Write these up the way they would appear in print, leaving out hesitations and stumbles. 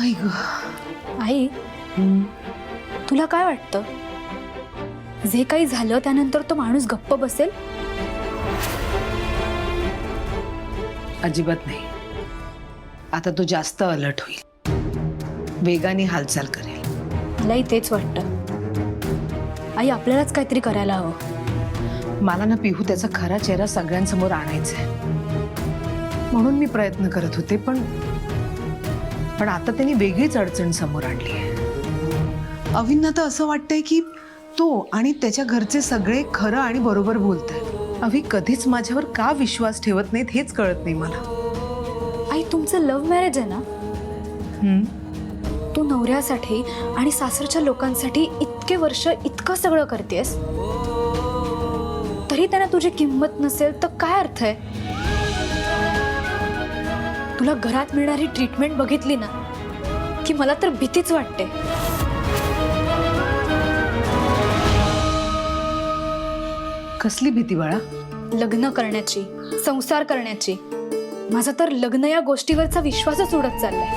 आई ग आई, तुला काय वाटतं? जे काही झालं त्यानंतर तो माणूस गप्प बसेल? अजिबात नाही. आता तो जास्त अलर्ट होईल, वेगाने हालचाल करेल. मलाही तेच वाटतं. आई, आपल्यालाच काहीतरी करायला हवं. मला ना पिहू त्याचा खरा चेहरा सगळ्यांसमोर आणायचा आहे, म्हणून मी प्रयत्न करत होते. पण आता त्यांनी वेगळीच अडचण समोर आणली आहे. अविंना तर असं वाटतंय की तो आणि त्याच्या घरचे सगळे खरं आणि बरोबर बोलतायत. अभि कधीच माझ्यावर का विश्वास ठेवत नाहीत हेच कळत नाही मला. आई, तुमचं लव्ह मॅरेज आहे ना? तू नवऱ्यासाठी आणि सासरच्या लोकांसाठी इतके वर्ष इतकं सगळं करतेस, तरी त्यांना तुझी किंमत नसेल तर काय अर्थ आहे? तुला घरात मिळणारी ट्रीटमेंट बघितली ना की मला तर भीतीच वाटते. कसली भीती बाळा? लग्न करण्याची, संसार करण्याची. माझा तर लग्न या गोष्टीवरचा विश्वासच उडत चाललाय.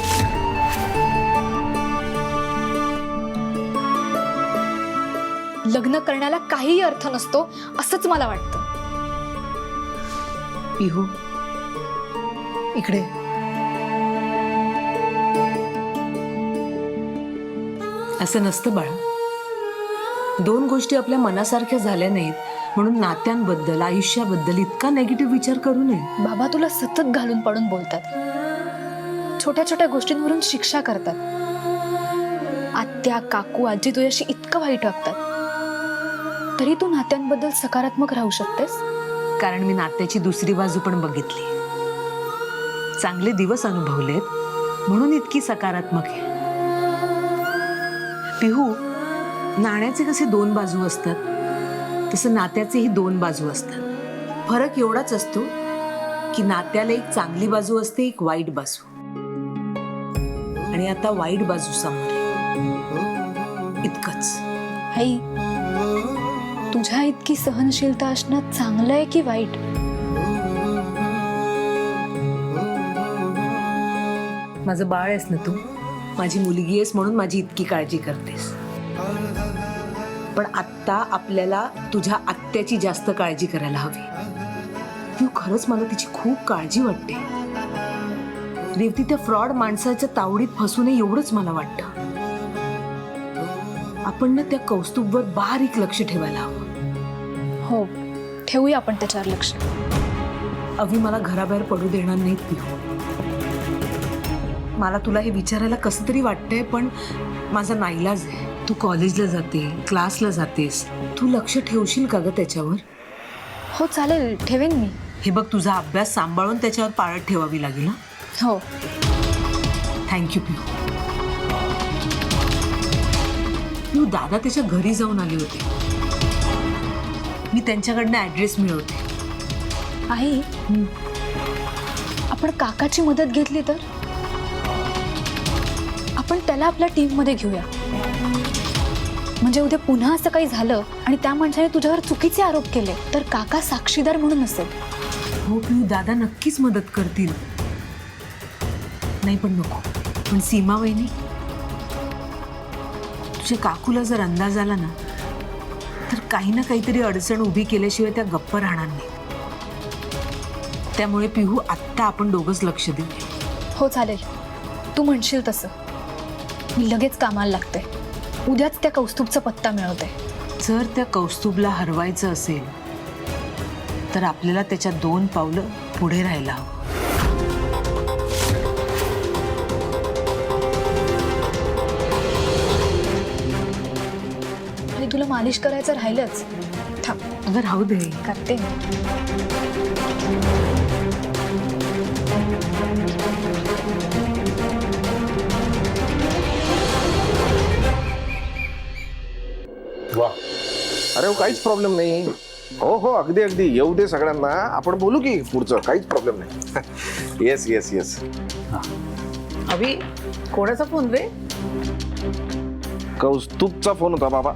लग्न करण्याला काहीही अर्थ नसतो असंच मला वाटतं. पिहू इकडे. असं नसतं बाळा. दोन गोष्टी आपल्या मनासारख्या झाल्या नाहीत म्हणून नात्यांबद्दल, आयुष्याबद्दल इतका नेगेटिव्ह विचार करू नये. बाबा तुला सतत घालून पडून बोलतात, छोट्या छोट्या गोष्टींवरून शिक्षा करतात. आत्या, काकू, आजी तुझ्याशी इतकं वाईट वागतात, तरी तू नात्यांबद्दल सकारात्मक राहू शकतेस. कारण मी नात्याची दुसरी बाजू पण बघितली, चांगले दिवस अनुभवलेत म्हणून इतकी सकारात्मक आहे. पिहू, नाण्याचे कसे दोन बाजू असतात तसं नात्याचेही दोन बाजू असतात. फरक एवढाच असतो की नात्याला एक चांगली बाजू असते, एक वाईट बाजू. आणि आता वाईट बाजू समोर आहे, इतकंच. आई, तुझ्या इतकी सहनशीलता असणं चांगलं आहे की वाईट? माझं बाळ आहेस ना तू, माझी मुलगी आहेस म्हणून माझी इतकी काळजी करतेस. पण आत्ता आपल्याला तुझ्या आत्याची जास्त काळजी करायला हवी. तू खरंच मला तिची खूप काळजी वाटते. रेवती त्या फ्रॉड माणसाच्या तावडीत फसू नये एवढंच मला वाटतं. आपण ना त्या कौस्तुभवर बारीक लक्ष ठेवायला हवं. हो, ठेवूया आपण त्याच्यावर लक्ष. अभि मला घराबाहेर पडू देणार नाहीत पिहू. मला तुला हे विचारायला कसं तरी वाटतंय, पण माझा नाईलाज आहे. तू कॉलेजला जाते, क्लासला जातेस, तू लक्ष ठेवशील का ग त्याच्यावर? हो चालेल, ठेवेन मी. हे बघ, तुझा अभ्यास सांभाळून त्याच्यावर पाळत ठेवावी लागेल ना. हो. थँक्यू पिहू. पिहू, दादा त्याच्या घरी जाऊन आले होते, मी त्यांच्याकडनं ऍड्रेस मिळवते. आई, आपण काकाची मदत घेतली तर? आपण त्याला आपल्या टीम मध्ये घेऊया. म्हणजे उद्या पुन्हा असं काही झालं आणि त्या माणसाने तुझ्यावर चुकीचे आरोप केले तर काका साक्षीदार म्हणून असेल. हो पिहू, दादा नक्कीच मदत करतील. नाही पण नको. पण सीमा वहिनी, तुझ्या काकूला जर अंदाज आला ना तर काही ना काहीतरी अडचण उभी केल्याशिवाय त्या गप्प राहणार नाही. त्यामुळे पिहू, आत्ता आपण दोघंच लक्ष देऊ. हो चालेल, तू म्हणशील तसं. मी लगेच कामाला लागते. उद्याच त्या कौस्तुभचा पत्ता मिळवते. जर त्या कौस्तुभला हरवायचं असेल तर आपल्याला त्याच्या 2 पावलं पुढे राहायला हवं. आणि तुला मालिश करायचं राहिलंच. थांब, अगं राहू दे. करते मी. वा, अरे हो, काहीच प्रॉब्लेम नाही. हो हो, अगदी अगदी येऊ दे सगळ्यांना, आपण बोलू की पुढचं, काहीच प्रॉब्लेम नाही. Yes yes yes. अभि, कोणाचा फोन रे? कौस्तुभचा फोन होता बाबा.